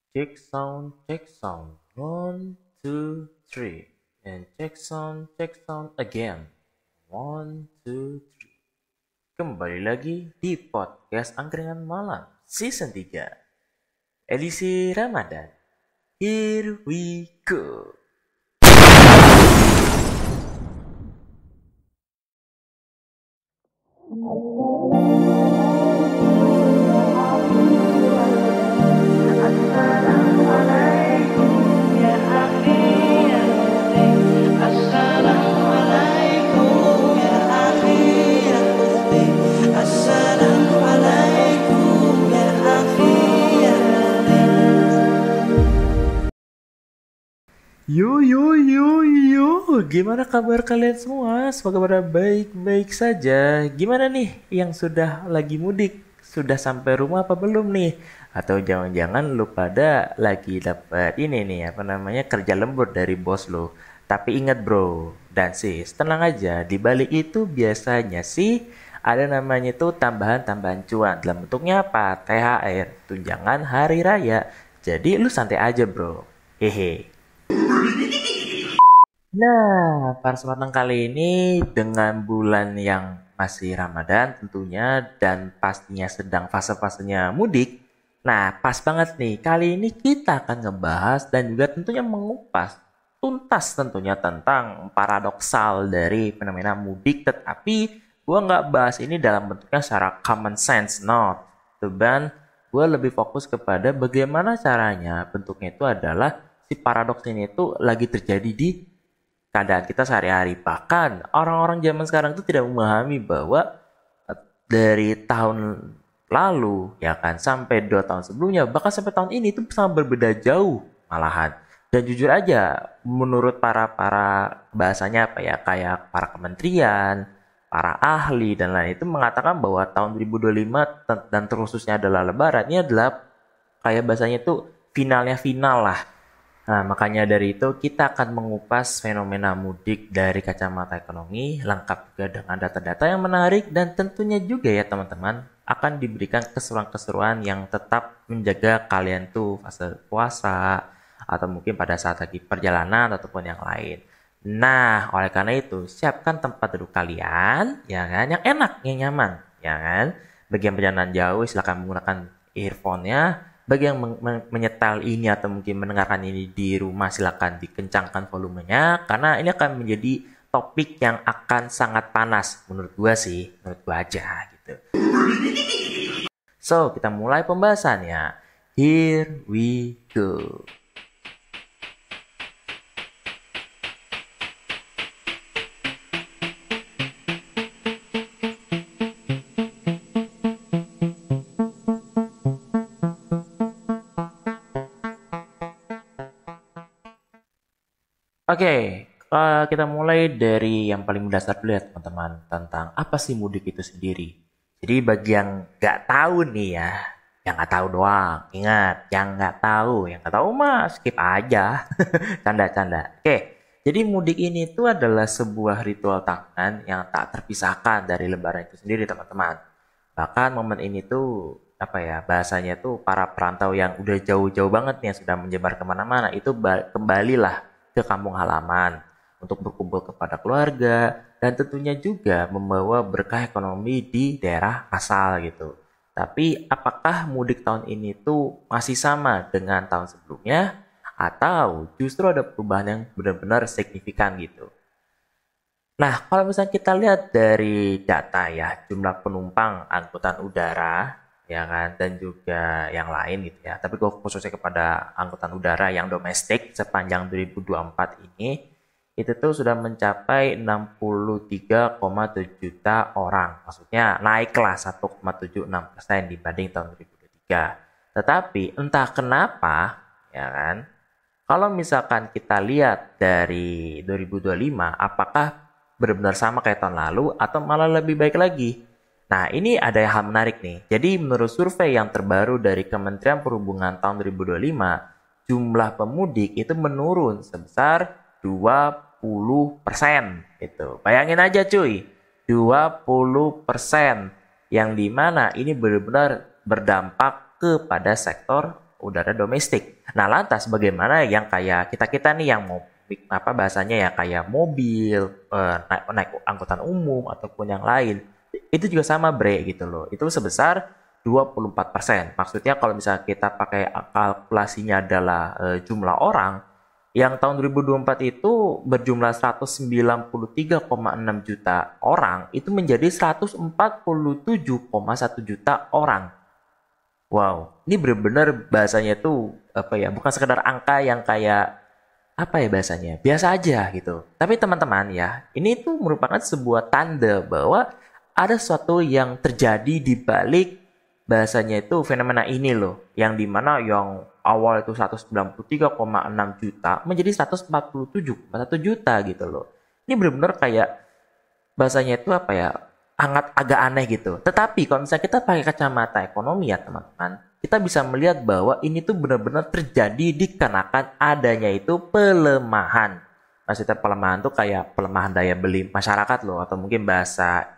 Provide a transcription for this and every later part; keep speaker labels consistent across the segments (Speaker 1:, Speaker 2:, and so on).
Speaker 1: Check sound. One, two, three. And check sound again. One, two, three. Kembali lagi di podcast Angkringan Malam Season 3 edisi Ramadan. Here we go. Yo yo yo yo, gimana kabar kalian semua? Semoga pada baik-baik saja. Gimana nih yang sudah lagi mudik? Sudah sampai rumah apa belum nih? Atau jangan-jangan lu pada lagi dapat ini nih apa namanya kerja lembur dari bos lu. Tapi ingat bro dan sis, tenang aja. Di balik itu biasanya sih ada namanya tuh tambahan-tambahan cuan. Dalam bentuknya apa? THR, tunjangan hari raya. Jadi lu santai aja bro. Hehe. Nah, para sematang kali ini dengan bulan yang masih Ramadan tentunya dan pastinya sedang fase-fasenya mudik. Nah, pas banget nih. Kali ini kita akan ngebahas dan juga tentunya mengupas tuntas tentunya tentang paradoksal dari fenomena mudik. Tetapi gue nggak bahas ini dalam bentuknya secara common sense, no. Tuban, gue lebih fokus kepada bagaimana caranya bentuknya itu adalah si paradoks ini tuh lagi terjadi di keadaan kita sehari-hari. Bahkan orang-orang zaman sekarang itu tidak memahami bahwa dari tahun lalu ya kan sampai 2 tahun sebelumnya bahkan sampai tahun ini itu sangat berbeda jauh malahan. Dan jujur aja menurut para bahasanya apa ya kayak para kementerian, para ahli dan lain itu mengatakan bahwa tahun 2025 dan terkhususnya adalah lebaran ini adalah kayak bahasanya itu finalnya final lah. Nah, makanya dari itu kita akan mengupas fenomena mudik dari kacamata ekonomi, lengkap juga dengan data-data yang menarik dan tentunya juga ya teman-teman akan diberikan keseruan-keseruan yang tetap menjaga kalian tuh fase puasa atau mungkin pada saat lagi perjalanan ataupun yang lain. Nah, oleh karena itu siapkan tempat duduk kalian, ya kan, yang enak, yang nyaman, ya kan. Bagi yang perjalanan jauh silakan menggunakan earphone-nya. Bagi yang menyetel ini atau mungkin mendengarkan ini di rumah silakan dikencangkan volumenya karena ini akan menjadi topik yang akan sangat panas menurut gua sih, menurut gua aja gitu. So, kita mulai pembahasannya. Here we go. Oke, kita mulai dari yang paling mendasar dulu ya teman-teman tentang apa sih mudik itu sendiri. Jadi bagi yang nggak tahu nih ya, yang nggak tahu doang, ingat, yang nggak tahu mah skip aja, canda-canda. Oke, jadi mudik ini tuh adalah sebuah ritual tahunan yang tak terpisahkan dari Lebaran itu sendiri teman-teman. Bahkan momen ini tuh apa ya bahasanya tuh para perantau yang udah jauh-jauh banget nih yang sudah menyebar kemana-mana itu kembalilah ke kampung halaman untuk berkumpul kepada keluarga dan tentunya juga membawa berkah ekonomi di daerah asal gitu. Tapi apakah mudik tahun ini tuh masih sama dengan tahun sebelumnya atau justru ada perubahan yang benar-benar signifikan gitu? Nah, kalau misalnya kita lihat dari data ya, jumlah penumpang angkutan udara, ya kan, dan juga yang lain gitu ya. Tapi gue khususnya kepada angkutan udara yang domestik sepanjang 2024 ini, itu tuh sudah mencapai 63,7 juta orang. Maksudnya naiklah 1,76% dibanding tahun 2023. Tetapi entah kenapa, ya kan, kalau misalkan kita lihat dari 2025, apakah benar-benar sama kayak tahun lalu atau malah lebih baik lagi? Nah, ini ada hal menarik nih. Jadi menurut survei yang terbaru dari Kementerian Perhubungan tahun 2025, jumlah pemudik itu menurun sebesar 20%. Gitu. Bayangin aja cuy, 20%. Yang dimana ini benar-benar berdampak kepada sektor udara domestik. Nah, lantas bagaimana yang kayak kita-kita nih yang mau apa bahasanya ya kayak mobil, naik angkutan umum ataupun yang lain. Itu juga sama bre gitu loh. Itu sebesar 24%. Maksudnya kalau misalnya kita pakai kalkulasinya adalah jumlah orang yang tahun 2024 itu berjumlah 193,6 juta orang itu menjadi 147,1 juta orang. Wow, ini benar-benar bahasanya tuh apa ya? Bukan sekedar angka yang kayak apa ya bahasanya? Biasa aja gitu. Tapi teman-teman ya, ini tuh merupakan sebuah tanda bahwa ada sesuatu yang terjadi di balik bahasanya itu fenomena ini loh, yang dimana yang awal itu 193,6 juta menjadi 147,1 juta gitu loh. Ini benar-benar kayak bahasanya itu apa ya, sangat agak aneh gitu. Tetapi kalau misalnya kita pakai kacamata ekonomi ya teman-teman, kita bisa melihat bahwa ini tuh benar-benar terjadi dikarenakan adanya itu pelemahan. Maksudnya pelemahan tuh kayak pelemahan daya beli masyarakat loh, atau mungkin bahasa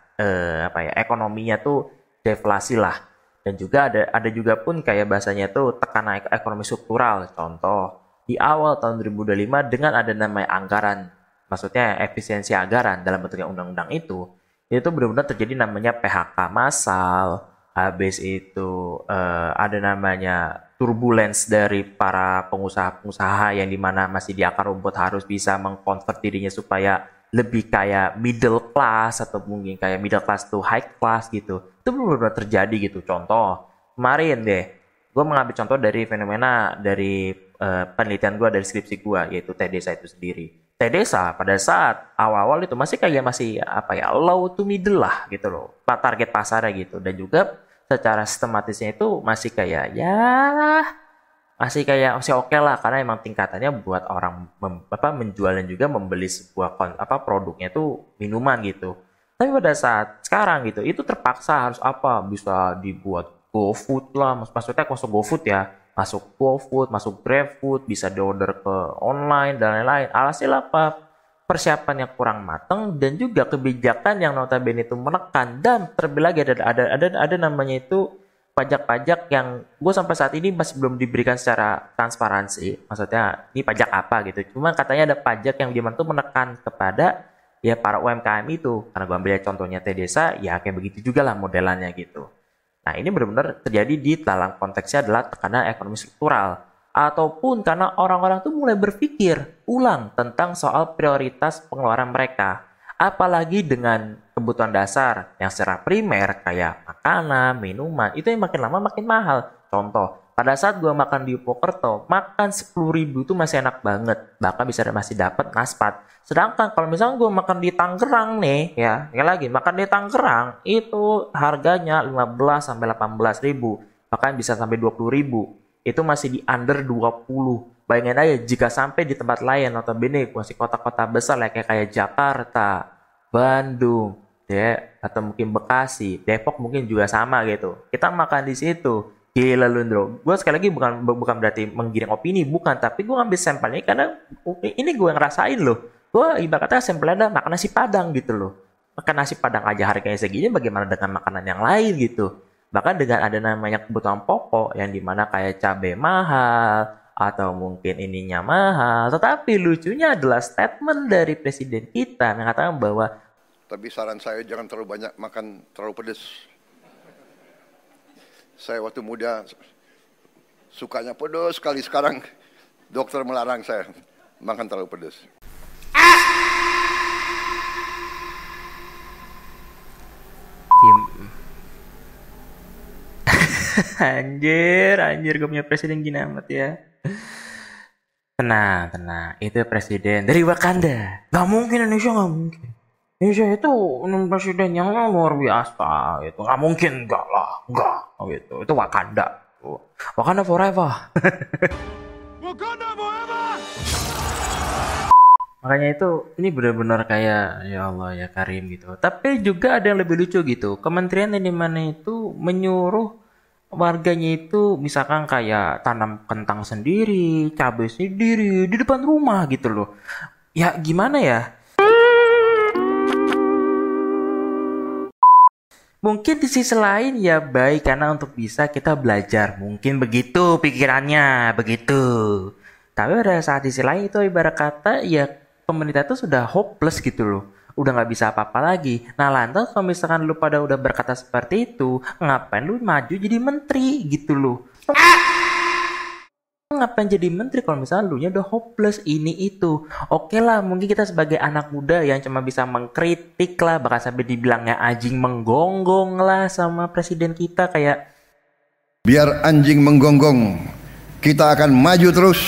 Speaker 1: apa ya ekonominya tuh deflasi lah. Dan juga ada juga pun kayak bahasanya tuh tekanan ekonomi struktural. Contoh, di awal tahun 2025 dengan ada namanya anggaran, maksudnya efisiensi anggaran dalam bentuknya undang-undang itu benar-benar terjadi namanya PHK massal, habis itu ada namanya turbulence dari para pengusaha-pengusaha yang dimana masih di akar rumput harus bisa mengkonvert dirinya supaya lebih kayak middle class atau mungkin kayak middle class to high class gitu. Itu benar-benar terjadi gitu. Contoh, kemarin deh, gue mengambil contoh dari fenomena dari penelitian gue dari skripsi gue, yaitu TDESA itu sendiri. TDESA pada saat awal-awal itu masih apa ya, low to middle lah gitu loh, target pasarnya gitu. Dan juga secara sistematisnya itu masih kayak masih oke lah, karena emang tingkatannya buat orang menjual dan juga membeli sebuah produknya itu minuman gitu. Tapi pada saat sekarang gitu itu terpaksa harus bisa dibuat GoFood lah, maksudnya masuk GoFood ya, masuk GoFood, masuk GrabFood, bisa diorder ke online dan lain-lain. Alhasil apa? Persiapan yang kurang matang dan juga kebijakan yang notabene itu menekan, dan terlebih lagi ada namanya itu pajak-pajak yang gue sampai saat ini masih belum diberikan secara transparansi. Maksudnya ini pajak apa gitu. Cuma katanya ada pajak yang dimana tuh menekan kepada ya para UMKM itu. Karena gue ambil contohnya TDESA, ya kayak begitu juga lah modelannya gitu. Nah ini benar-benar terjadi di dalam konteksnya adalah tekanan ekonomi struktural. Ataupun karena orang-orang tuh mulai berpikir ulang tentang soal prioritas pengeluaran mereka. Apalagi dengan kebutuhan dasar yang secara primer kayak makanan, minuman, itu yang makin lama makin mahal. Contoh, pada saat gue makan di Purwokerto, makan 10.000 itu masih enak banget. Bahkan bisa masih dapat naspat. Sedangkan kalau misalnya gue makan di Tangerang nih, ya, lagi makan di Tangerang itu harganya 15 sampai 18 ribu, bahkan bisa sampai 20 ribu. Itu masih di under 20. Bayangin aja jika sampai di tempat lain, notabene masih kota-kota besar kayak Jakarta, Bandung, ya, atau mungkin Bekasi, Depok mungkin juga sama gitu. Kita makan di situ. Gila lu, bro. Gue sekali lagi bukan berarti menggiring opini, bukan, tapi gue ngambil sampelnya karena ini gue ngerasain loh. Gue ibaratnya sampelnya ada makan nasi Padang gitu loh. Makan nasi Padang aja harganya segini, bagaimana dengan makanan yang lain gitu. Bahkan dengan ada namanya kebutuhan pokok yang dimana kayak cabai mahal atau mungkin ininya mahal. Tetapi lucunya adalah statement dari presiden kita mengatakan bahwa
Speaker 2: tapi saran saya jangan terlalu banyak makan terlalu pedas. Saya waktu muda sukanya pedas sekali, sekarang dokter melarang saya makan terlalu pedas.
Speaker 1: Anjir, gue punya presiden gini amat ya. Tenang. Itu presiden dari Wakanda. Gak mungkin Indonesia, gak mungkin. Indonesia itu presiden yang luar biasa. Itu gak mungkin, enggak gitu. Itu Wakanda. Wakanda forever. Wakanda forever. Makanya itu ini benar-benar kayak ya Allah ya Karim gitu. Tapi juga ada yang lebih lucu gitu. Kementerian yang dimana itu menyuruh warganya itu misalkan kayak tanam kentang sendiri, cabai sendiri di depan rumah gitu loh. Ya gimana ya? Mungkin di sisi lain ya baik karena untuk bisa kita belajar. Mungkin begitu pikirannya, begitu. Tapi pada saat di sisi lain itu ibarat kata ya pemerintah itu sudah hopeless gitu loh. Udah nggak bisa apa-apa lagi. Nah lantas kalau misalkan lu pada udah berkata seperti itu, ngapain lu maju jadi menteri gitu loh. Ngapain jadi menteri kalau misalnya lu nya udah hopeless ini itu. Oke lah, mungkin kita sebagai anak muda yang cuma bisa mengkritik lah, bahkan sampai dibilangnya anjing menggonggong lah sama presiden kita kayak
Speaker 2: Biar anjing menggonggong, kita akan maju terus.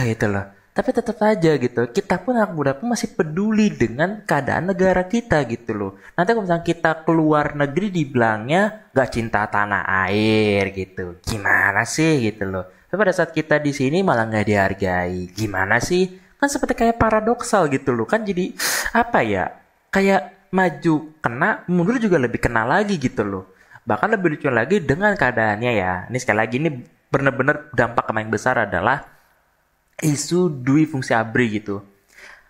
Speaker 1: gitu loh. Tapi tetap aja gitu, kita pun anak muda pun masih peduli dengan keadaan negara kita gitu loh. Nanti kalau misalnya kita keluar negeri dibilangnya gak cinta tanah air gitu. Gimana sih gitu loh. Tapi pada saat kita di sini malah gak dihargai. Gimana sih? Kan seperti kayak paradoksal gitu loh. Kan jadi apa ya? Kayak maju kena, mundur juga lebih kena lagi gitu loh. Bahkan lebih lucu lagi dengan keadaannya ya. Ini sekali lagi ini benar-benar dampak yang paling besar adalah isu dui fungsi ABRI gitu.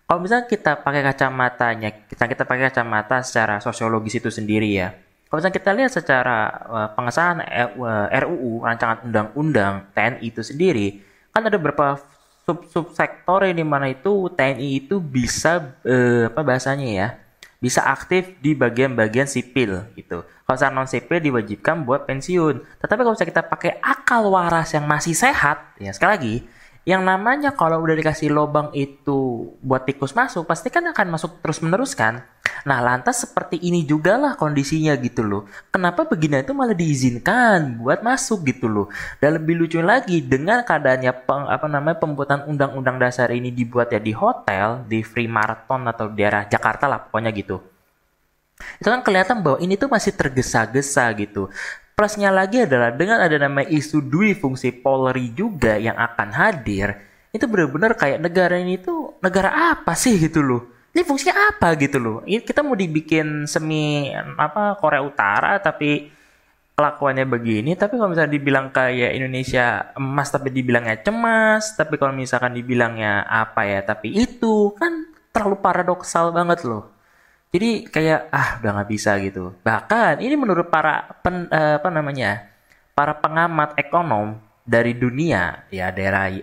Speaker 1: Kalau misalnya kita pakai kacamatanya, kita pakai kacamata secara sosiologis itu sendiri ya. Kalau misalnya kita lihat secara pengesahan RUU, rancangan undang-undang TNI itu sendiri, kan ada beberapa sub sektor yang dimana itu TNI itu bisa apa bahasanya ya, bisa aktif di bagian-bagian sipil gitu. Kalau misalnya non sipil diwajibkan buat pensiun. Tetapi kalau misalnya kita pakai akal waras yang masih sehat, ya sekali lagi yang namanya kalau udah dikasih lobang itu buat tikus masuk, pasti kan akan masuk terus-menerus kan. Nah, lantas seperti ini juga lah kondisinya gitu loh. Kenapa begini itu malah diizinkan buat masuk gitu loh. Dan lebih lucu lagi dengan keadaannya pembuatan undang-undang dasar ini dibuat ya di hotel, di Free Marathon atau di daerah Jakarta lah pokoknya gitu. Itu kan kelihatan bahwa ini tuh masih tergesa-gesa gitu. Plusnya lagi adalah dengan ada nama isu dui fungsi Polri juga yang akan hadir, itu benar-benar kayak negara ini tuh negara apa sih gitu loh. Ini fungsinya apa gitu loh. Ini kita mau dibikin semi apa Korea Utara tapi kelakuannya begini, tapi kalau misalnya dibilang kayak Indonesia emas tapi dibilangnya cemas, tapi kalau misalkan dibilangnya apa ya tapi itu kan terlalu paradoksal banget loh. Jadi kayak udah nggak bisa gitu. Bahkan ini menurut para para pengamat ekonom dari dunia ya daerah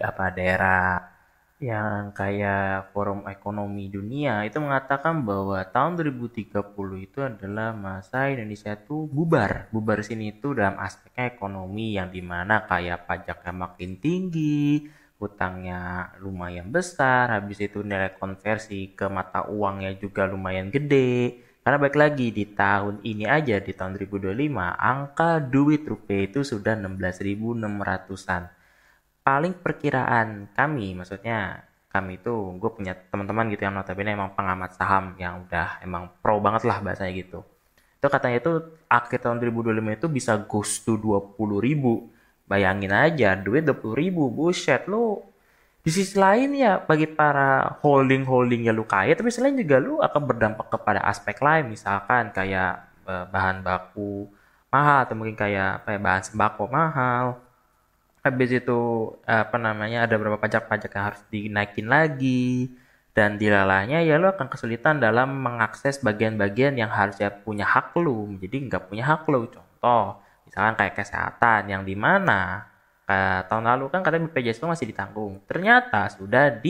Speaker 1: yang kayak Forum Ekonomi Dunia itu mengatakan bahwa tahun 2030 itu adalah masa Indonesia itu bubar sini itu dalam aspeknya ekonomi yang dimana kayak pajaknya makin tinggi, hutangnya lumayan besar, habis itu nilai konversi ke mata uangnya juga lumayan gede. Karena baik lagi di tahun ini aja di tahun 2025 angka duit rupiah itu sudah 16.600-an. Paling perkiraan kami, maksudnya kami itu gue punya teman-teman gitu yang notabene emang pengamat saham yang udah emang pro banget lah bahasanya gitu. Itu katanya itu akhir tahun 2025 itu bisa goes to 20.000. Bayangin aja, duit 20.000, buset lu. Di sisi lain ya, bagi para holding ya lu kaya, tapi selain juga lu akan berdampak kepada aspek lain, misalkan kayak bahan baku mahal, atau mungkin kayak bahan sembako mahal. Habis itu ada beberapa pajak-pajak yang harus dinaikin lagi, dan dilalahnya ya lu akan kesulitan dalam mengakses bagian-bagian yang harusnya punya hak lu, jadi nggak punya hak lu. Contoh, misalkan kayak kesehatan yang dimana tahun lalu kan katanya BPJS itu masih ditanggung, ternyata sudah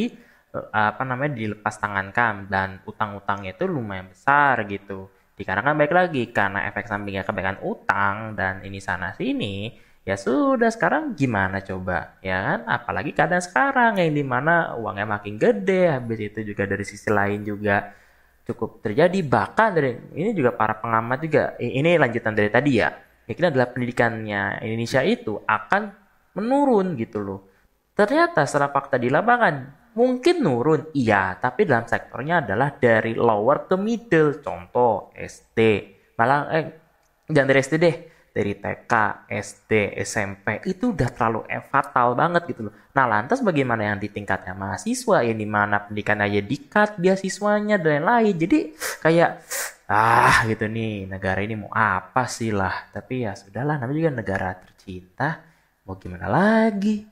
Speaker 1: dilepas tangankan dan utang-utangnya itu lumayan besar gitu. Dikarenakan baik lagi karena efek sampingnya kebaikan utang dan ini sana sini, ya sudah sekarang gimana coba ya kan? Apalagi keadaan sekarang yang dimana uangnya makin gede, habis itu juga dari sisi lain juga cukup terjadi. Bahkan dari ini juga para pengamat juga ini lanjutan dari tadi ya. Ini adalah pendidikannya Indonesia itu akan menurun gitu loh. Ternyata setelah fakta di lapangan mungkin nurun, iya, tapi dalam sektornya adalah dari lower ke middle. Contoh SD, malah jangan dari SD deh, dari TK, SD, SMP itu udah terlalu fatal banget gitu loh. Nah lantas bagaimana yang di tingkatnya mahasiswa yang dimana pendidikan aja di-cut beasiswanya dan lain-lain. Jadi kayak gitu nih negara ini mau apa sih lah. Tapi ya sudahlah, namanya juga negara tercinta, mau gimana lagi.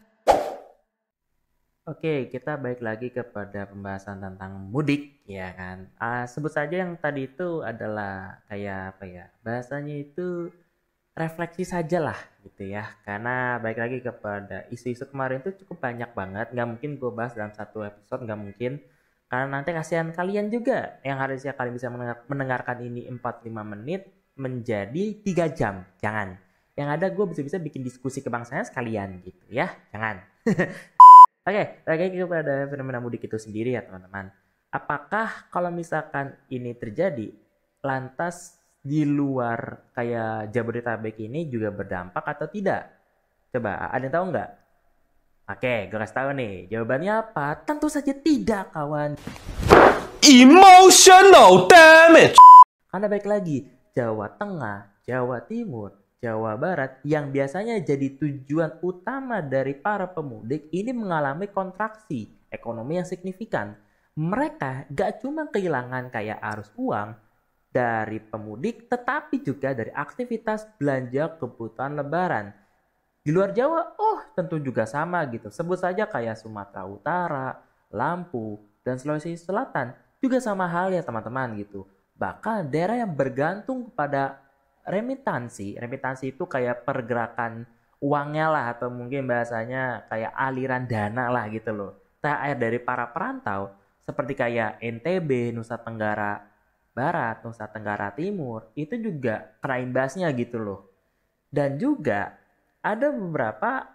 Speaker 1: Oke, kita balik lagi kepada pembahasan tentang mudik, ya kan? Sebut saja yang tadi itu adalah kayak apa ya? Bahasanya itu refleksi saja lah, gitu ya. Karena balik lagi kepada isu-isu kemarin itu cukup banyak banget. Nggak mungkin gue bahas dalam satu episode, nggak mungkin. Karena nanti kasihan kalian juga yang harusnya kalian bisa mendengarkan ini 45 menit menjadi 3 jam. Jangan. Yang ada gue bisa-bisa bikin diskusi kebangsaan sekalian gitu ya. Jangan. Oke, lagi kepada fenomena mudik itu sendiri ya teman-teman. Apakah kalau misalkan ini terjadi, lantas di luar kayak Jabodetabek ini juga berdampak atau tidak? Coba, ada yang tahu nggak? Oke, gue kasih tahu nih. Jawabannya apa? Tentu saja tidak, kawan.
Speaker 3: Emotional damage.
Speaker 1: Karena baik lagi, Jawa Tengah, Jawa Timur, Jawa Barat yang biasanya jadi tujuan utama dari para pemudik ini mengalami kontraksi ekonomi yang signifikan. Mereka gak cuma kehilangan kayak arus uang dari pemudik, tetapi juga dari aktivitas belanja kebutuhan lebaran. Di luar Jawa, tentu juga sama gitu. Sebut saja kayak Sumatera Utara, Lampung, dan Sulawesi Selatan juga sama hal ya teman-teman gitu. Bahkan daerah yang bergantung kepada remitansi itu kayak pergerakan uangnya lah atau mungkin bahasanya kayak aliran dana lah gitu loh. THR dari para perantau seperti kayak NTB, Nusa Tenggara Barat, Nusa Tenggara Timur itu juga kena imbasnya gitu loh. Dan juga ada beberapa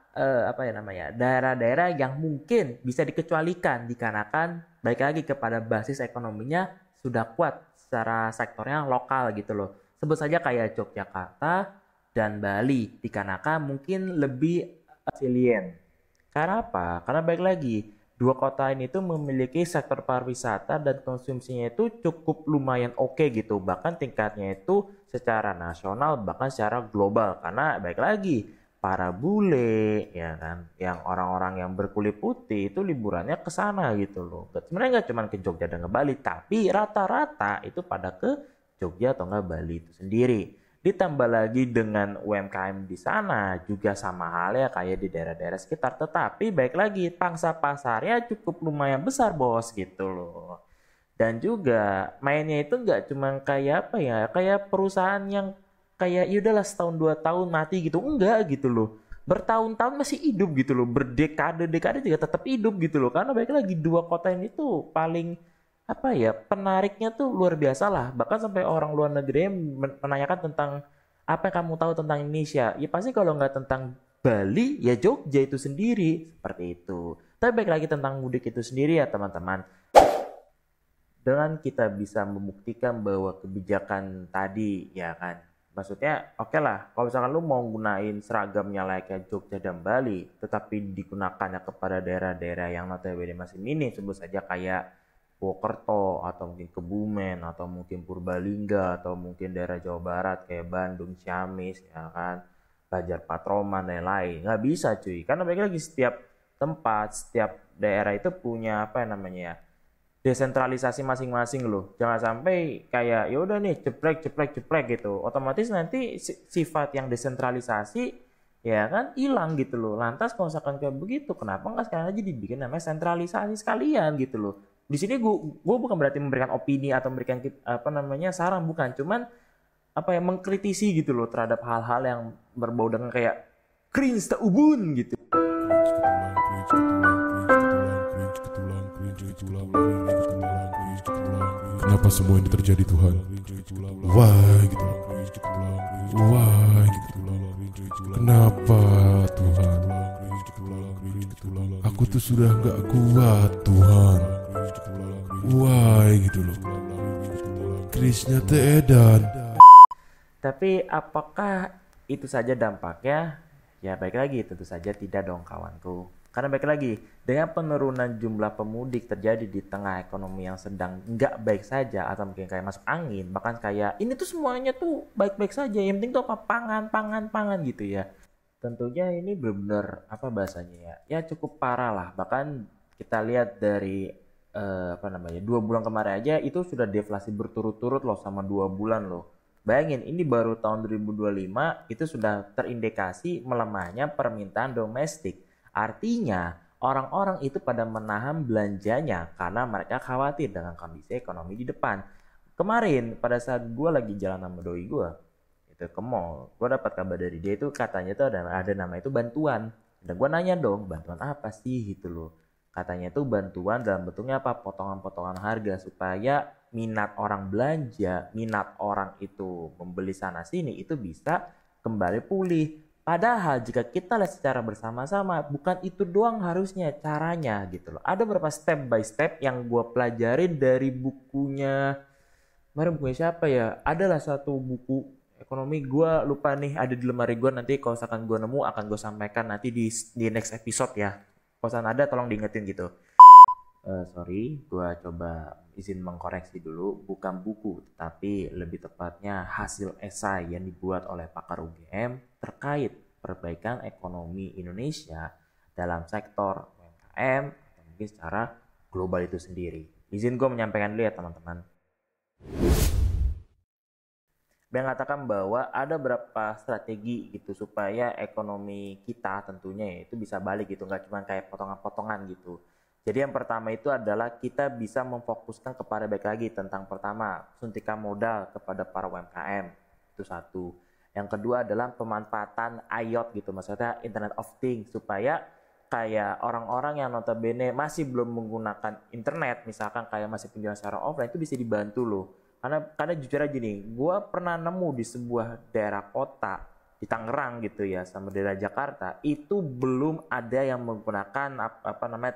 Speaker 1: daerah-daerah yang mungkin bisa dikecualikan dikarenakan baik lagi kepada basis ekonominya sudah kuat secara sektornya lokal gitu loh. Sebut saja kayak Yogyakarta dan Bali dikarenakan mungkin lebih resilient. Karena apa? Karena baik lagi dua kota ini tuh memiliki sektor pariwisata dan konsumsinya itu cukup lumayan oke gitu. Bahkan tingkatnya itu secara nasional bahkan secara global. Karena baik lagi para bule ya kan, yang orang-orang yang berkulit putih itu liburannya ke sana gitu loh. Sebenarnya nggak cuma ke Jogja dan ke Bali, tapi rata-rata itu pada ke Jogja atau nggak Bali itu sendiri. Ditambah lagi dengan UMKM di sana juga sama halnya kayak di daerah-daerah sekitar. Tetapi baik lagi pangsa pasarnya cukup lumayan besar bos gitu loh. Dan juga mainnya itu nggak cuma kayak apa ya, kayak perusahaan yang kayak ya udahlah setahun 2 tahun mati gitu, enggak gitu loh. Bertahun-tahun masih hidup gitu loh, berdekade-dekade juga tetap hidup gitu loh. Karena baik lagi dua kota ini tuh paling apa ya, penariknya tuh luar biasa lah. Bahkan sampai orang luar negeri menanyakan tentang apa yang kamu tahu tentang Indonesia. Ya pasti kalau nggak tentang Bali ya Jogja itu sendiri, seperti itu. Tapi baik lagi tentang mudik itu sendiri ya teman-teman. Dengan kita bisa membuktikan bahwa kebijakan tadi ya kan, maksudnya oke lah kalau misalkan lu mau gunain seragamnya layaknya Jogja dan Bali tetapi digunakannya kepada daerah-daerah yang notabene masih minim, sebut saja kayak Purwokerto atau mungkin Kebumen atau mungkin Purbalingga atau mungkin daerah Jawa Barat kayak Bandung, Ciamis ya kan, Banjar Patroman dan lain-lain. Nggak bisa cuy, karena mereka lagi setiap tempat, setiap daerah itu punya apa namanya ya, desentralisasi masing-masing loh. Jangan sampai kayak ya udah nih jeplek gitu. Otomatis nanti sifat yang desentralisasi ya kan hilang gitu loh. Lantas kalau misalkan kayak begitu, kenapa nggak sekalian aja dibikin namanya sentralisasi sekalian gitu loh. Di sini gue bukan berarti memberikan opini atau memberikan apa namanya saran, bukan, cuman apa yang mengkritisi gitu loh terhadap hal-hal yang berbau dengan kayak cringe tak ubun gitu.
Speaker 3: Kenapa semua ini terjadi Tuhan? Why gitu? Why gitu? Kenapa Tuhan? Aku tuh sudah gak kuat Tuhan. Why gitu loh? Krisnya teedan.
Speaker 1: Tapi apakah itu saja dampaknya? Ya baik lagi, tentu saja tidak dong kawanku. Karena baik lagi, dengan penurunan jumlah pemudik terjadi di tengah ekonomi yang sedang nggak baik saja atau mungkin kayak masuk angin, bahkan kayak ini tuh semuanya tuh baik-baik saja, yang penting tuh apa, pangan gitu ya. Tentunya ini benar-benar apa bahasanya ya, ya cukup parah lah. Bahkan kita lihat dari 2 bulan kemarin aja itu sudah deflasi berturut-turut loh sama 2 bulan loh. Bayangin, ini baru tahun 2025 itu sudah terindikasi melemahnya permintaan domestik. Artinya orang-orang itu pada menahan belanjanya karena mereka khawatir dengan kondisi ekonomi di depan. Kemarin pada saat gue lagi jalan sama doi gue itu ke mall, gue dapat kabar dari dia itu katanya tuh ada nama itu bantuan. Dan gue nanya dong, bantuan apa sih gitu loh. Katanya itu bantuan dalam bentuknya apa? Potongan-potongan harga supaya minat orang belanja, minat orang itu membeli sana sini itu bisa kembali pulih. Padahal jika kita lihat secara bersama-sama, bukan itu doang harusnya caranya gitu loh. Ada beberapa step by step yang gue pelajarin dari bukunya, kemarin bukunya siapa ya? Adalah satu buku ekonomi, gue lupa nih, ada di lemari gue, nanti kalau misalkan gue nemu akan gue sampaikan nanti di next episode ya. Kalau misalkan ada tolong diingetin gitu. Sorry, gue coba izin mengkoreksi dulu, bukan buku, tetapi lebih tepatnya hasil esai yang dibuat oleh pakar UGM terkait perbaikan ekonomi Indonesia dalam sektor UMKM atau mungkin secara global itu sendiri. Izin gue menyampaikan dulu ya teman-teman. Dia mengatakan bahwa ada beberapa strategi gitu supaya ekonomi kita tentunya itu bisa balik gitu, nggak cuma kayak potongan-potongan gitu. Jadi yang pertama itu adalah kita bisa memfokuskan kepada baik lagi tentang pertama suntikan modal kepada para UMKM, itu satu. Yang kedua adalah pemanfaatan IoT gitu, maksudnya Internet of Things, supaya kayak orang-orang yang notabene masih belum menggunakan internet, misalkan kayak masih penjualan secara offline itu bisa dibantu loh. Karena jujur aja nih, gue pernah nemu di sebuah daerah kota di Tangerang gitu ya, sama daerah Jakarta itu belum ada yang menggunakan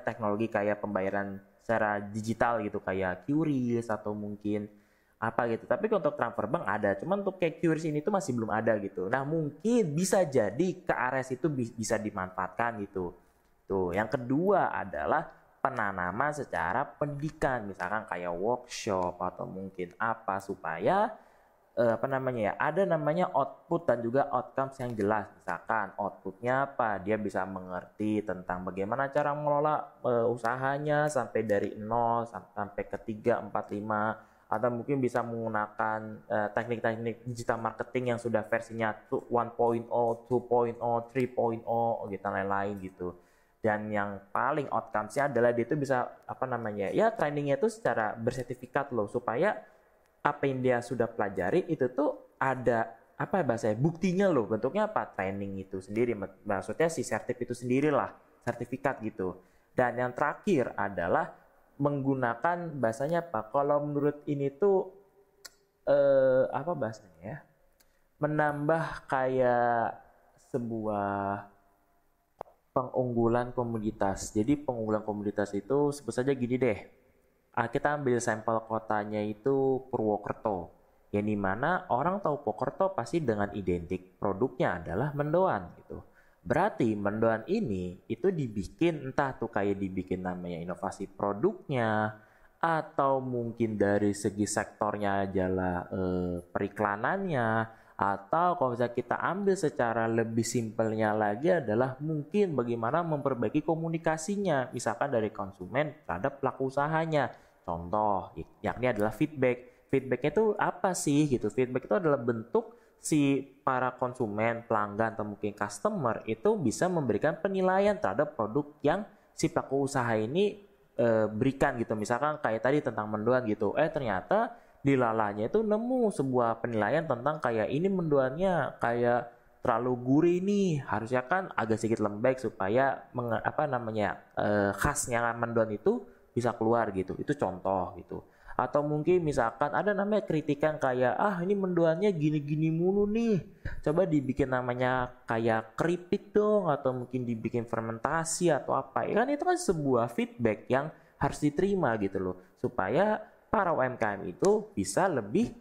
Speaker 1: teknologi kayak pembayaran secara digital gitu, kayak QRIS atau mungkin apa gitu. Tapi untuk transfer bank ada, cuman untuk kayak QRIS ini tuh masih belum ada gitu. Nah mungkin bisa jadi ke area itu bisa dimanfaatkan gitu. Tuh, yang kedua adalah penanaman secara pendidikan, misalkan kayak workshop atau mungkin apa, supaya ada namanya output dan juga outcomes yang jelas. Misalkan outputnya apa, dia bisa mengerti tentang bagaimana cara mengelola usahanya sampai dari 0 sampai ke 3, 4, 5, atau mungkin bisa menggunakan teknik-teknik digital marketing yang sudah versinya 1.0, 2.0, 3.0 gitu, lain-lain gitu. Dan yang paling outcomes-nya adalah dia itu bisa trainingnya itu secara bersertifikat loh, supaya apa yang dia sudah pelajari itu tuh ada buktinya loh, bentuknya apa, training itu sendiri, maksudnya si sertif itu sendirilah, sertifikat gitu. Dan yang terakhir adalah menggunakan bahasanya kalau menurut ini tuh menambah kayak sebuah pengunggulan komoditas. Jadi pengunggulan komoditas itu sebut saja gini deh. Kita ambil sampel kotanya itu Purwokerto, yang dimana orang tahu Purwokerto pasti dengan identik produknya adalah mendoan gitu. Berarti mendoan ini itu dibikin entah tuh kayak dibikin namanya inovasi produknya, atau mungkin dari segi sektornya adalah periklanannya, atau kalau misalnya kita ambil secara lebih simpelnya lagi adalah mungkin bagaimana memperbaiki komunikasinya, misalkan dari konsumen terhadap pelaku usahanya. Contoh, yakni adalah feedback. Feedbacknya itu apa sih gitu? Feedback itu adalah bentuk si para konsumen, pelanggan, atau mungkin customer itu bisa memberikan penilaian terhadap produk yang si pelaku usaha ini berikan gitu. Misalkan kayak tadi tentang mendoan gitu. Ternyata di lalanya itu nemu sebuah penilaian tentang kayak ini mendoannya kayak terlalu gurih nih, harusnya kan agak sedikit lembek supaya khasnya mendoan itu bisa keluar gitu. Itu contoh gitu. Atau mungkin misalkan ada namanya kritikan kayak ini mendoannya gini-gini mulu nih, coba dibikin namanya kayak keripik dong, atau mungkin dibikin fermentasi atau apa. Kan itu kan sebuah feedback yang harus diterima gitu loh, supaya para UMKM itu bisa lebih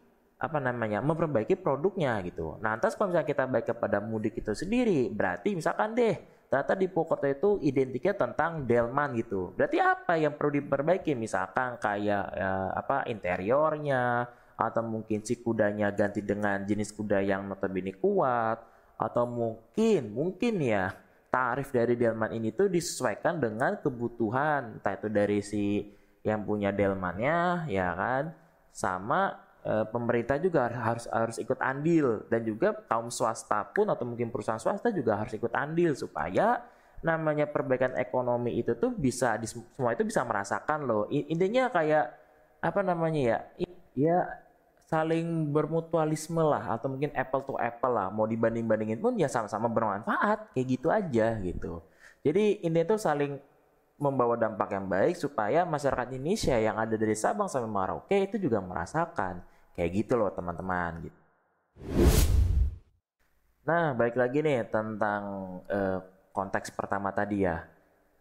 Speaker 1: memperbaiki produknya gitu. Nah, lantas kalau misalnya kita baik kepada mudik itu sendiri, berarti misalkan deh ternyata di Purwokerto itu identiknya tentang delman gitu. Berarti apa yang perlu diperbaiki? Misalkan kayak interiornya, atau mungkin si kudanya ganti dengan jenis kuda yang notabene kuat, atau mungkin ya tarif dari delman ini tuh disesuaikan dengan kebutuhan, entah itu dari si yang punya delmannya ya kan, sama pemerintah juga harus ikut andil, dan juga kaum swasta pun atau mungkin perusahaan swasta juga harus ikut andil supaya namanya perbaikan ekonomi itu tuh bisa semua itu bisa merasakan loh. Intinya kayak apa namanya ya? Ya saling bermutualisme lah, atau mungkin apple to apple lah, mau dibanding-bandingin pun ya sama-sama bermanfaat, kayak gitu aja gitu. Jadi ini tuh saling membawa dampak yang baik supaya masyarakat Indonesia yang ada dari Sabang sampai Merauke itu juga merasakan kayak gitu loh teman-teman gitu. Nah, balik lagi nih tentang konteks pertama tadi ya.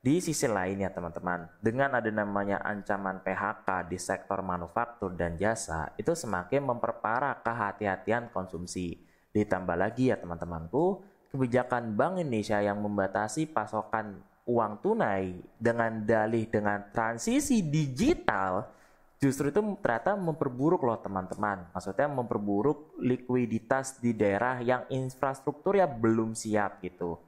Speaker 1: Di sisi lain ya teman-teman, dengan ada namanya ancaman PHK di sektor manufaktur dan jasa, itu semakin memperparah kehati-hatian konsumsi. Ditambah lagi ya teman-temanku, kebijakan Bank Indonesia yang membatasi pasokan uang tunai dengan dalih dengan transisi digital, justru itu ternyata memperburuk loh teman-teman. Maksudnya memperburuk likuiditas di daerah yang infrastrukturnya belum siap gitu.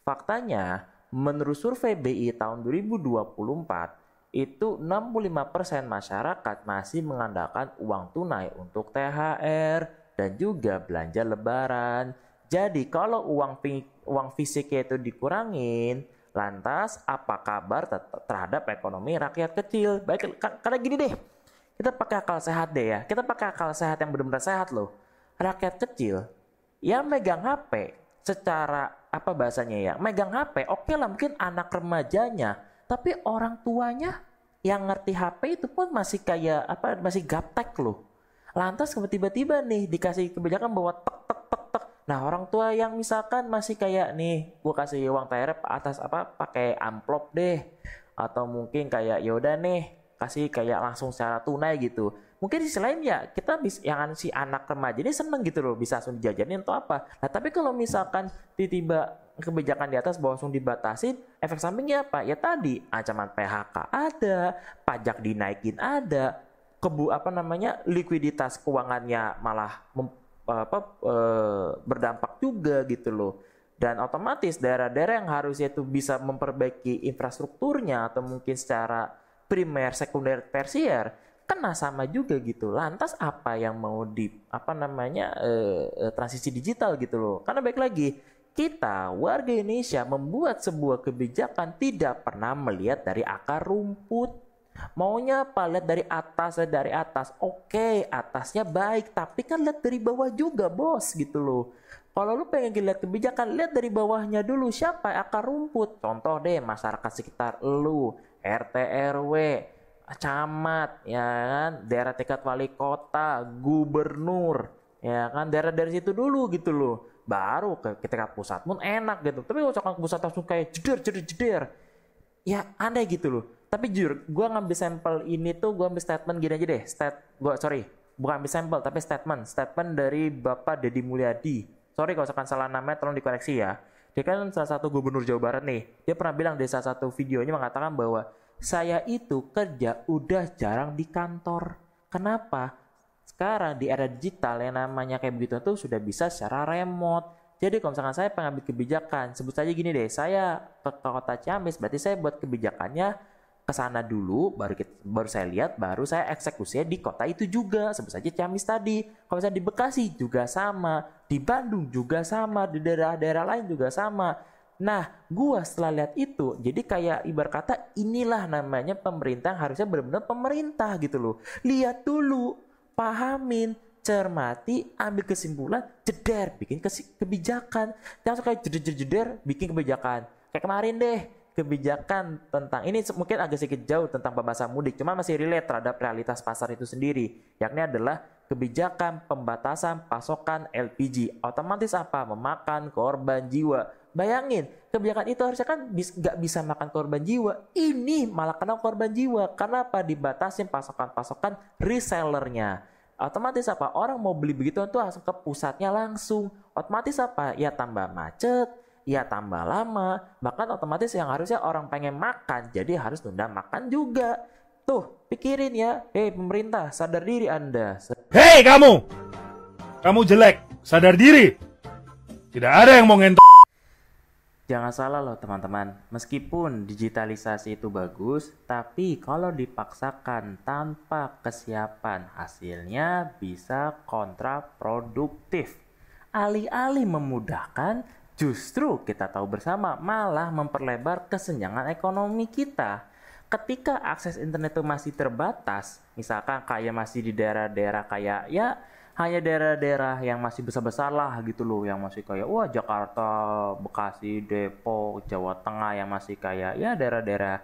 Speaker 1: Faktanya, menurut survei BI tahun 2024, itu 65% masyarakat masih mengandalkan uang tunai untuk THR dan juga belanja lebaran. Jadi kalau uang fisiknya itu dikurangin, lantas apa kabar terhadap ekonomi rakyat kecil? Baik, karena gini deh, kita pakai akal sehat deh ya. Kita pakai akal sehat yang benar-benar sehat loh. Rakyat kecil yang megang HP secara apa bahasanya ya, megang HP oke lah mungkin anak remajanya, tapi orang tuanya yang ngerti HP itu pun masih kayak apa, masih gaptek loh. Lantas tiba-tiba nih dikasih kebijakan bahwa tek tek tek tek. Nah orang tua yang misalkan masih kayak nih, gua kasih uang THR atas apa pakai amplop deh, atau mungkin kayak yaudah nih kasih kayak langsung secara tunai gitu. Mungkin di sisi lain ya kita bisa yang si anak remaja ini seneng gitu loh, bisa langsung dijajanin atau apa. Nah tapi kalau misalkan tiba-tiba kebijakan di atas langsung dibatasin, efek sampingnya apa? Ya tadi ancaman PHK ada, pajak dinaikin ada, likuiditas keuangannya malah berdampak juga gitu loh. Dan otomatis daerah-daerah yang harusnya itu bisa memperbaiki infrastrukturnya atau mungkin secara primer, sekunder, tersier kena sama juga gitu. Lantas apa yang mau transisi digital gitu loh. Karena baik lagi, kita warga Indonesia membuat sebuah kebijakan tidak pernah melihat dari akar rumput. Maunya apa? Lihat dari atas. Oke, atasnya baik, tapi kan lihat dari bawah juga, bos, gitu loh. Kalau lu pengen lihat kebijakan, lihat dari bawahnya dulu. Siapa akar rumput? Contoh deh, masyarakat sekitar lu, RT RW, camat, ya kan, daerah tingkat wali kota, gubernur, ya kan, daerah dari situ dulu gitu loh. Baru ke tingkat pusat pun enak gitu. Tapi kalau pusat langsung kayak jeder, ya aneh gitu loh. Tapi jujur, gue ngambil sampel ini tuh, gue ambil statement gini aja deh. Bukan ambil sampel, tapi statement dari Bapak Deddy Mulyadi. Sorry kalau misalkan salah namanya, tolong dikoreksi ya. Dia kan salah satu gubernur Jawa Barat nih. Dia pernah bilang di salah satu videonya mengatakan bahwa saya itu kerja udah jarang di kantor. Kenapa? Sekarang di era digital yang namanya kayak begitu tuh sudah bisa secara remote. Jadi kalau misalkan saya pengambil kebijakan, sebut saja gini deh, saya ke kota Ciamis, berarti saya buat kebijakannya ke sana dulu, baru saya lihat, baru saya eksekusinya di kota itu juga. Sebut saja Ciamis tadi. Kalau misalnya di Bekasi juga sama, di Bandung juga sama, di daerah-daerah lain juga sama. Nah, gua setelah lihat itu, jadi kayak ibarat kata inilah namanya pemerintah, harusnya benar-benar pemerintah gitu loh. Lihat dulu, pahamin, cermati, ambil kesimpulan, jeder, bikin kebijakan. Jangan kayak jeder, bikin kebijakan. Kayak kemarin deh, kebijakan tentang, ini mungkin agak sedikit jauh tentang pembahasan mudik, cuma masih relate terhadap realitas pasar itu sendiri, yakni adalah kebijakan pembatasan pasokan LPG. Otomatis apa? Memakan korban jiwa. Bayangin, kebijakan itu harusnya kan nggak bisa makan korban jiwa. Ini malah kena korban jiwa. Karena apa? Dibatasin pasokan resellernya. Otomatis apa? Orang mau beli begitu tuh langsung ke pusatnya langsung. Otomatis apa? Ya tambah macet, ya tambah lama. Bahkan otomatis yang harusnya orang pengen makan, jadi harus nunda makan juga. Tuh, pikirin ya. Hei pemerintah, sadar diri Anda.
Speaker 4: Hei kamu! Kamu jelek, sadar diri. Tidak ada yang mau ngentot.
Speaker 1: Jangan salah loh teman-teman, meskipun digitalisasi itu bagus, tapi kalau dipaksakan tanpa kesiapan, hasilnya bisa kontraproduktif. Alih-alih memudahkan, justru kita tahu bersama malah memperlebar kesenjangan ekonomi kita. Ketika akses internet itu masih terbatas, misalkan kayak masih di daerah-daerah kayak ya hanya daerah-daerah yang masih besar-besar lah gitu loh, yang masih kayak wah Jakarta, Bekasi, Depok, Jawa Tengah, yang masih kayak ya daerah-daerah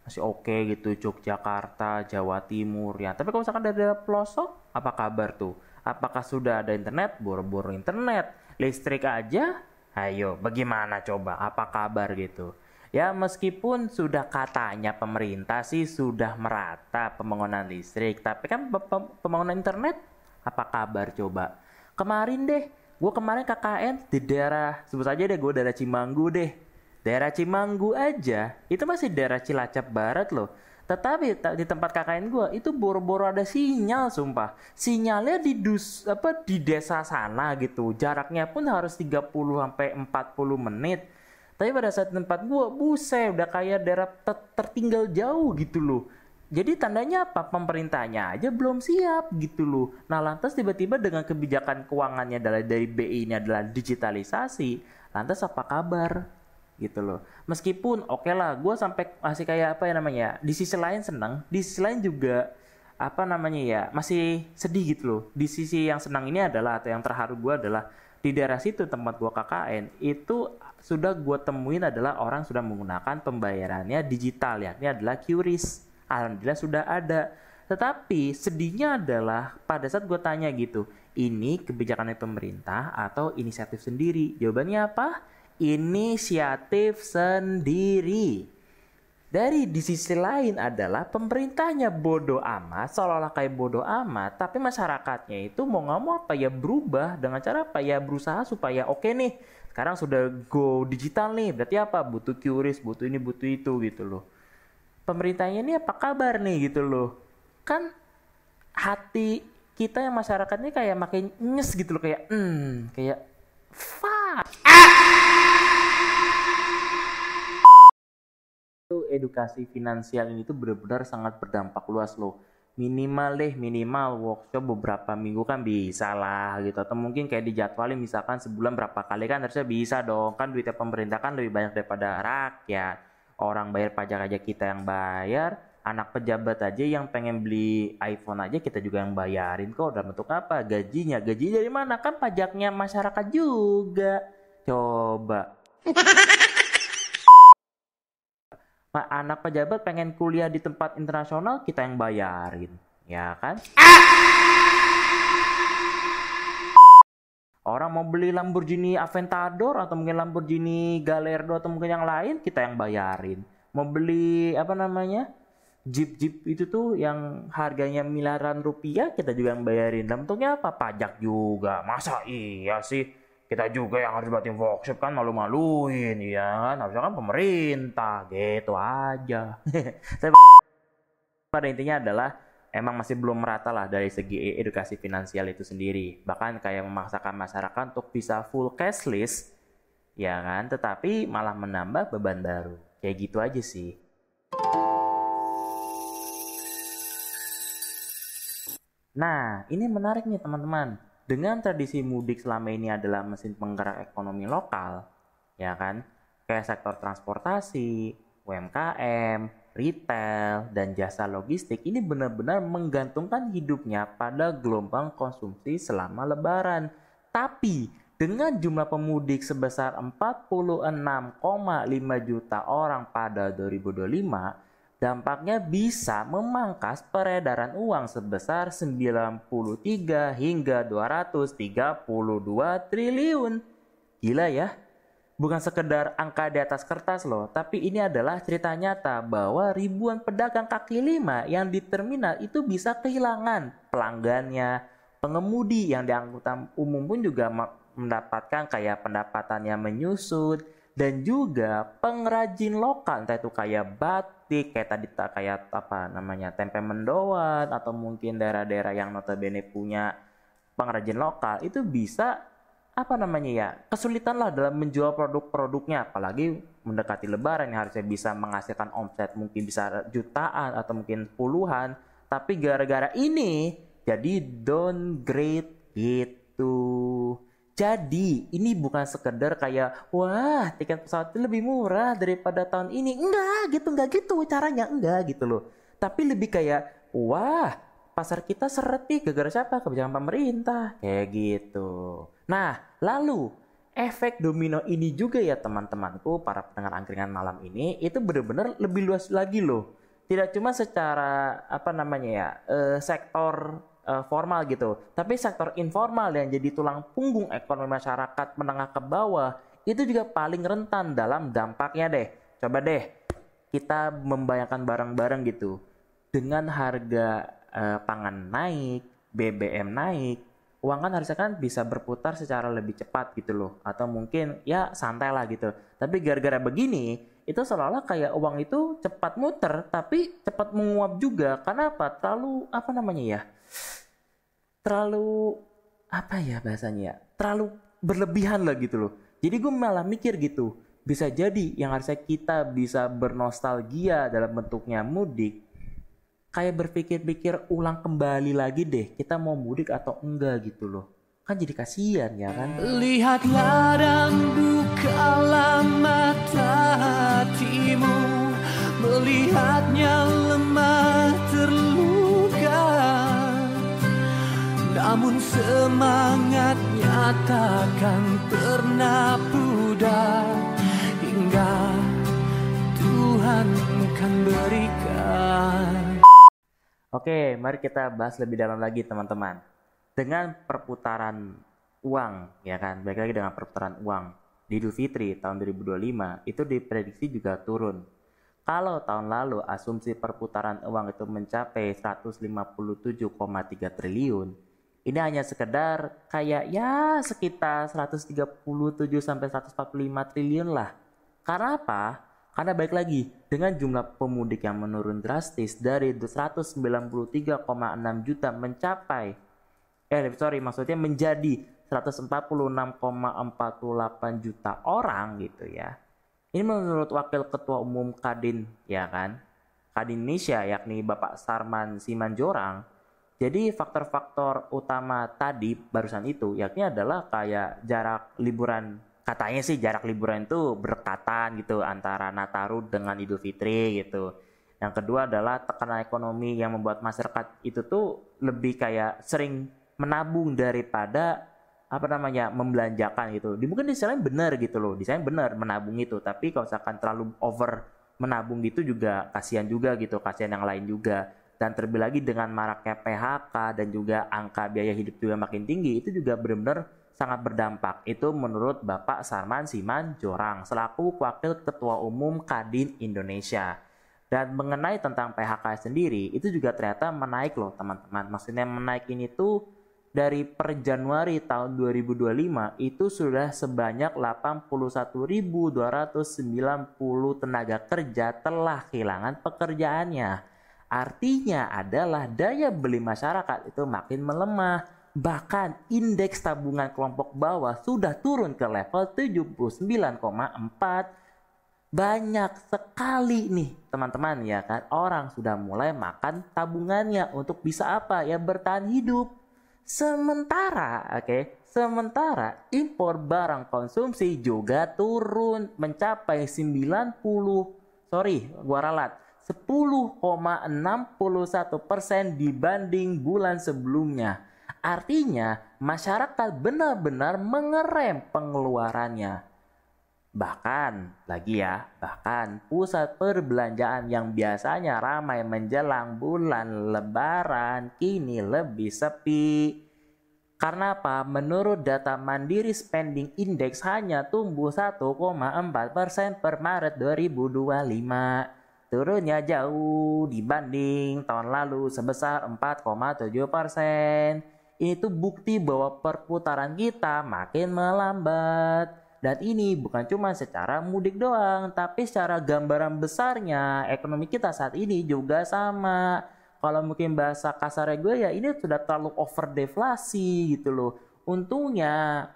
Speaker 1: masih oke gitu, Yogyakarta, Jawa Timur ya. Tapi kalau misalkan daerah pelosok, apa kabar tuh? Apakah sudah ada internet? Boro-boro internet, listrik aja? Ayo, bagaimana coba? Apa kabar gitu? Ya meskipun sudah katanya pemerintah sih sudah merata pembangunan listrik, tapi kan pembangunan internet apa kabar coba? Kemarin deh, gue kemarin KKN di daerah, sebut saja deh gue daerah Cimanggu deh. Daerah Cimanggu aja, itu masih daerah Cilacap Barat loh. Tetapi di tempat KKN gue itu boro-boro ada sinyal sumpah. Sinyalnya di desa sana gitu. Jaraknya pun harus 30 sampai 40 menit. Tapi pada saat tempat gue, buset, udah kayak daerah tertinggal jauh gitu loh. Jadi tandanya apa? Pemerintahnya aja belum siap gitu loh. Nah lantas tiba-tiba dengan kebijakan keuangannya dari BI ini adalah digitalisasi. Lantas apa kabar? Gitu loh. Meskipun oke lah, gue sampai masih kayak apa ya namanya? Di sisi lain senang, di sisi lain juga apa namanya ya? Masih sedih gitu loh. Di sisi yang senang ini adalah atau yang terharu gue adalah di daerah situ tempat gua KKN itu sudah gua temuin adalah orang sudah menggunakan pembayarannya digital, yakni adalah QRIS. Alhamdulillah sudah ada. Tetapi sedihnya adalah pada saat gua tanya gitu, ini kebijakan dari pemerintah atau inisiatif sendiri? Jawabannya apa? Inisiatif sendiri. Di sisi lain adalah pemerintahnya bodoh amat, seolah-olah kayak bodoh amat, tapi masyarakatnya itu mau nggak mau apa ya berubah dengan cara apa ya berusaha supaya oke nih, sekarang sudah go digital nih, berarti apa? Butuh QRIS, butuh ini, butuh itu gitu loh. Pemerintahnya ini apa kabar nih gitu loh. Kan hati kita yang masyarakatnya kayak makin nyes gitu loh, kayak fuck. Edukasi finansial ini tuh benar-benar sangat berdampak luas loh. Minimal workshop beberapa minggu kan bisa lah gitu, atau mungkin kayak dijadwalin misalkan sebulan berapa kali kan harusnya bisa dong, kan duitnya pemerintah kan lebih banyak daripada rakyat. Orang bayar pajak aja kita yang bayar, anak pejabat aja yang pengen beli iPhone aja kita juga yang bayarin kok. Dalam bentuk apa? Gaji dari mana? Kan pajaknya masyarakat juga. Coba anak pejabat pengen kuliah di tempat internasional, kita yang bayarin, ya kan? Orang mau beli Lamborghini Aventador atau mungkin Lamborghini Gallardo atau mungkin yang lain, kita yang bayarin. Mau beli apa namanya? Jeep itu tuh yang harganya miliaran rupiah, kita juga yang bayarin. Dan bentuknya apa? Pajak juga. Masa iya sih? Kita juga yang harus buatin workshop kan, malu-maluin ya kan, harusnya kan pemerintah gitu aja. Pada intinya adalah emang masih belum merata lah dari segi edukasi finansial itu sendiri, bahkan kayak memaksakan masyarakat untuk bisa full cashless ya kan, tetapi malah menambah beban baru kayak gitu aja sih. Nah ini menarik nih teman-teman. Dengan tradisi mudik selama ini adalah mesin penggerak ekonomi lokal, ya kan? Kayak sektor transportasi, UMKM, retail, dan jasa logistik ini benar-benar menggantungkan hidupnya pada gelombang konsumsi selama Lebaran. Tapi dengan jumlah pemudik sebesar 46,5 juta orang pada 2025, dampaknya bisa memangkas peredaran uang sebesar 93 hingga 232 triliun. Gila ya? Bukan sekedar angka di atas kertas loh, tapi ini adalah cerita nyata bahwa ribuan pedagang kaki lima yang di terminal itu bisa kehilangan pelanggannya. Pengemudi yang di angkutan umum pun juga mendapatkan kayak pendapatannya menyusut. Dan juga pengrajin lokal, entah itu kayak batik, kayak tadi kayak apa namanya tempe mendoan, atau mungkin daerah-daerah yang notabene punya pengrajin lokal itu bisa apa namanya ya kesulitan lah dalam menjual produk-produknya, apalagi mendekati Lebaran yang harusnya bisa menghasilkan omset mungkin bisa jutaan atau mungkin puluhan, tapi gara-gara ini jadi downgrade gitu. Jadi ini bukan sekedar kayak wah tiket pesawat itu lebih murah daripada tahun ini. Enggak gitu caranya, enggak gitu loh. Tapi lebih kayak wah pasar kita seret nih gara-gara siapa? Kebijakan pemerintah kayak gitu. Nah lalu efek domino ini juga ya teman-temanku para pendengar angkringan malam ini itu benar-benar lebih luas lagi loh. Tidak cuma secara sektor formal gitu, tapi sektor informal yang jadi tulang punggung ekonomi masyarakat menengah ke bawah itu juga paling rentan dalam dampaknya deh. Coba deh kita membayangkan bareng-bareng gitu, dengan harga pangan naik, BBM naik, uang kan harusnya kan bisa berputar secara lebih cepat gitu loh, atau mungkin ya santai lah gitu. Tapi gara-gara begini itu seolah-olah kayak uang itu cepat muter tapi cepat menguap juga. Karena apa? Terlalu terlalu berlebihan lah gitu loh. Jadi gue malah mikir gitu, bisa jadi yang harusnya kita bisa bernostalgia dalam bentuknya mudik, kayak berpikir-pikir ulang kembali lagi deh, kita mau mudik atau enggak gitu loh. Kan jadi kasihan ya kan.
Speaker 5: Lihatlah dan bukalah mata hatimu, melihatnya lemah terluka, namun semangatnya takkan pernah pudar hingga Tuhan kan berikan.
Speaker 1: Oke, mari kita bahas lebih dalam lagi teman-teman. Dengan perputaran uang, ya kan, baik lagi dengan perputaran uang di Idul Fitri tahun 2025 itu diprediksi juga turun. Kalau tahun lalu asumsi perputaran uang itu mencapai 157,3 triliun, ini hanya sekedar kayak ya sekitar 137 sampai 145 triliun lah. Karena apa? Karena baik lagi dengan jumlah pemudik yang menurun drastis dari 193,6 juta menjadi 146,48 juta orang gitu ya. Ini menurut Wakil Ketua Umum Kadin ya kan, Kadin Indonesia yakni Bapak Sarman Simanjorang. Jadi faktor-faktor utama tadi barusan itu yakni adalah kayak jarak liburan. Katanya sih jarak liburan itu berdekatan gitu antara Nataru dengan Idul Fitri gitu. Yang kedua adalah tekanan ekonomi yang membuat masyarakat itu tuh lebih kayak sering menabung daripada membelanjakan gitu. Mungkin desainnya benar gitu loh, desain benar menabung itu. Tapi kalau misalkan terlalu over menabung gitu juga kasihan juga gitu, kasihan yang lain juga. Dan terlebih lagi dengan maraknya PHK dan juga angka biaya hidup juga makin tinggi, itu juga benar-benar sangat berdampak. Itu menurut Bapak Sarman Simanjorang selaku Wakil Ketua Umum Kadin Indonesia. Dan mengenai tentang PHK sendiri itu juga ternyata menaik loh teman-teman. Maksudnya menaik ini tuh dari per Januari tahun 2025 itu sudah sebanyak 81.290 tenaga kerja telah kehilangan pekerjaannya. Artinya adalah daya beli masyarakat itu makin melemah. Bahkan indeks tabungan kelompok bawah sudah turun ke level 79,4. Banyak sekali nih teman-teman ya kan, orang sudah mulai makan tabungannya untuk bisa apa ya, bertahan hidup. Sementara impor barang konsumsi juga turun mencapai 10,61% dibanding bulan sebelumnya. Artinya masyarakat benar-benar mengerem pengeluarannya. Bahkan pusat perbelanjaan yang biasanya ramai menjelang bulan Lebaran kini lebih sepi. Karena apa? Menurut data Mandiri Spending Index hanya tumbuh 1,4% per Maret 2025. Turunnya jauh dibanding tahun lalu sebesar 4,7%. Ini tuh bukti bahwa perputaran kita makin melambat. Dan ini bukan cuma secara mudik doang, tapi secara gambaran besarnya ekonomi kita saat ini juga sama. Kalau mungkin bahasa kasarnya gue ya, ini sudah terlalu over deflasi gitu loh. Untungnya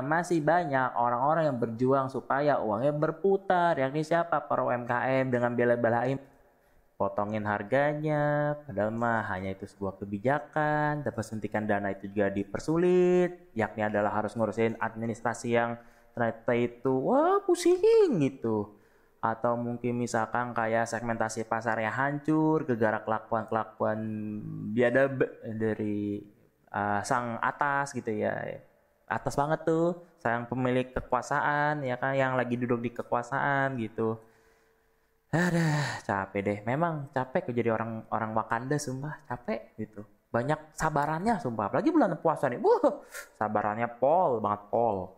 Speaker 1: masih banyak orang-orang yang berjuang supaya uangnya berputar, yakni siapa? Para UMKM dengan bela-belain dipotongin harganya, padahal mah hanya itu sebuah kebijakan. Dapat suntikan dana itu juga dipersulit, yakni adalah harus ngurusin administrasi yang ternyata itu wah pusing gitu. Atau mungkin misalkan kayak segmentasi pasarnya hancur, gegara kelakuan-kelakuan biadab dari sang atas gitu ya. Atas banget tuh, sang pemilik kekuasaan ya kan, yang lagi duduk di kekuasaan gitu. Aduh, capek deh. Memang capek jadi orang Wakanda, sumpah capek gitu. Banyak sabarannya sumpah, apalagi bulan puasa nih. Sabarannya pol banget pol.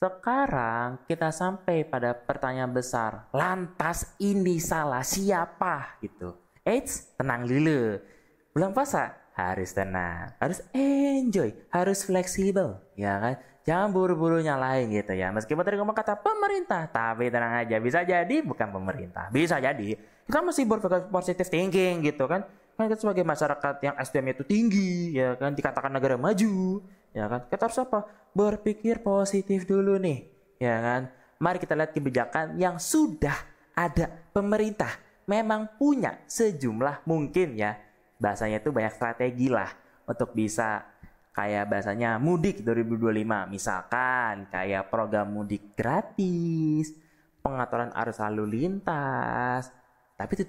Speaker 1: Sekarang kita sampai pada pertanyaan besar. Lantas ini salah siapa gitu? Eits, tenang dulu. Bulan puasa harus tenang, harus enjoy, harus fleksibel, ya kan? Jangan buru-buru nyalain gitu ya. Meskipun tadi ngomong kata pemerintah, tapi tenang aja, bisa jadi bukan pemerintah, bisa jadi kita masih berpikir positive thinking gitu kan? Kan kita sebagai masyarakat yang SDM itu tinggi, ya kan? Dikatakan negara maju, ya kan? Kita harus apa? Berpikir positif dulu nih, ya kan? Mari kita lihat kebijakan yang sudah ada pemerintah. Memang punya sejumlah mungkin ya, bahasanya itu banyak strategi lah untuk bisa kayak bahasanya mudik 2025. Misalkan kayak program mudik gratis, pengaturan arus lalu lintas. Tapi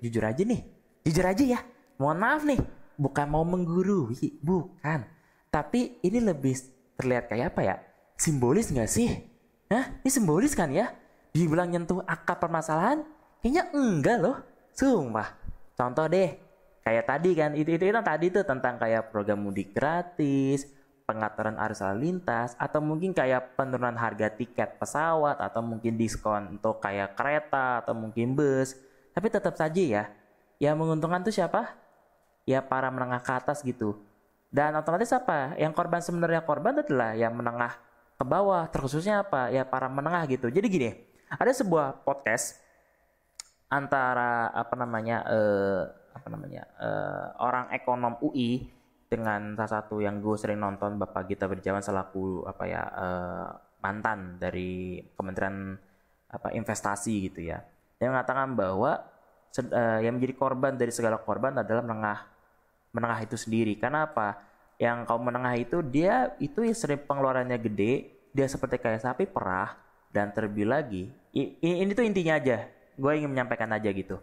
Speaker 1: jujur aja nih, jujur aja ya, mohon maaf nih, bukan mau menggurui, bukan. Tapi ini lebih terlihat kayak apa ya? Simbolis nggak sih? Hah? Ini simbolis kan ya? Dibilang nyentuh akar permasalahan? Kayaknya enggak loh, sumpah. Contoh deh, kayak tadi kan, itu tadi tuh tentang kayak program mudik gratis, pengaturan arus lalu lintas, atau mungkin kayak penurunan harga tiket pesawat, atau mungkin diskon untuk kayak kereta, atau mungkin bus. Tapi tetap saja ya, yang menguntungkan tuh siapa? Ya para menengah ke atas gitu. Dan otomatis apa? Yang sebenarnya korban adalah yang menengah ke bawah, terkhususnya apa? Ya para menengah gitu. Jadi gini, ada sebuah podcast antara orang ekonom UI dengan salah satu yang gue sering nonton, Bapak Gita Wirjawan selaku mantan dari Kementerian investasi gitu ya. Dia mengatakan bahwa yang menjadi korban dari segala korban adalah menengah itu sendiri. Karena apa? Yang kaum menengah itu dia itu sering pengeluarannya gede, dia seperti kayak sapi perah, dan terlebih lagi ini tuh intinya aja, gue ingin menyampaikan aja gitu.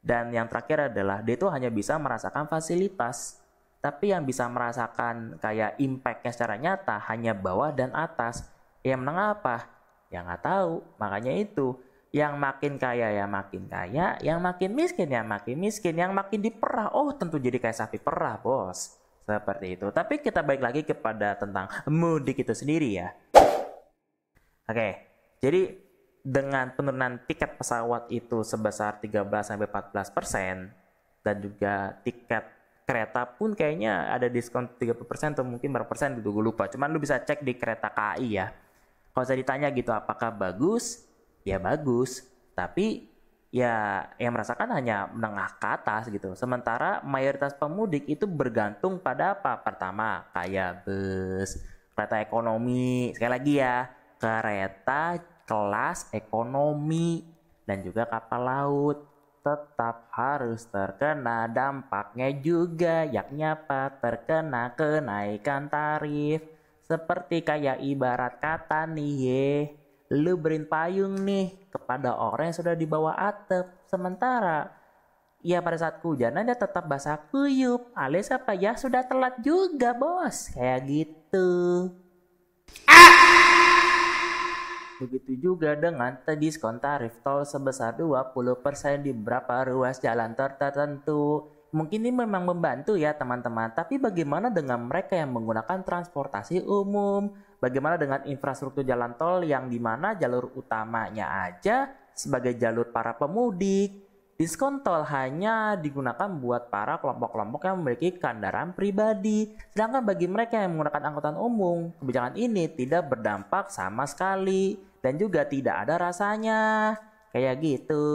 Speaker 1: Dan yang terakhir adalah dia tuh hanya bisa merasakan fasilitas, tapi yang bisa merasakan kayak impactnya secara nyata hanya bawah dan atas. Yang menengah apa? Ya nggak tahu. Makanya itu yang makin kaya ya makin kaya, yang makin miskin ya makin miskin, yang makin diperah, oh tentu jadi kayak sapi perah bos, seperti itu. Tapi kita balik lagi kepada tentang mudik itu sendiri ya. Oke, jadi dengan penurunan tiket pesawat itu sebesar 13-14%, dan juga tiket kereta pun kayaknya ada diskon 30% atau mungkin berapa persen gitu, gue lupa. Cuman lu bisa cek di kereta KAI ya. Kalau saya ditanya gitu apakah bagus? Ya bagus, tapi ya yang merasakan hanya menengah ke atas gitu. Sementara mayoritas pemudik itu bergantung pada apa? Pertama, kayak bus, kereta ekonomi, sekali lagi ya, kereta kelas ekonomi, dan juga kapal laut. Tetap harus terkena dampaknya juga, yakni apa? Terkena kenaikan tarif. Seperti kayak ibarat kata nih lu beriin payung nih kepada orang yang sudah di bawah atap, sementara ya pada saat kehujanan dia tetap basah kuyup, alias apa ya sudah telat juga bos, kayak gitu. Begitu juga dengan diskon tarif tol sebesar 20% di beberapa ruas jalan tertentu. Mungkin ini memang membantu ya teman-teman, tapi bagaimana dengan mereka yang menggunakan transportasi umum? Bagaimana dengan infrastruktur jalan tol yang dimana jalur utamanya aja sebagai jalur para pemudik? Diskon tol hanya digunakan buat para kelompok-kelompok yang memiliki kendaraan pribadi. Sedangkan bagi mereka yang menggunakan angkutan umum, kebijakan ini tidak berdampak sama sekali dan juga tidak ada rasanya. Kayak gitu.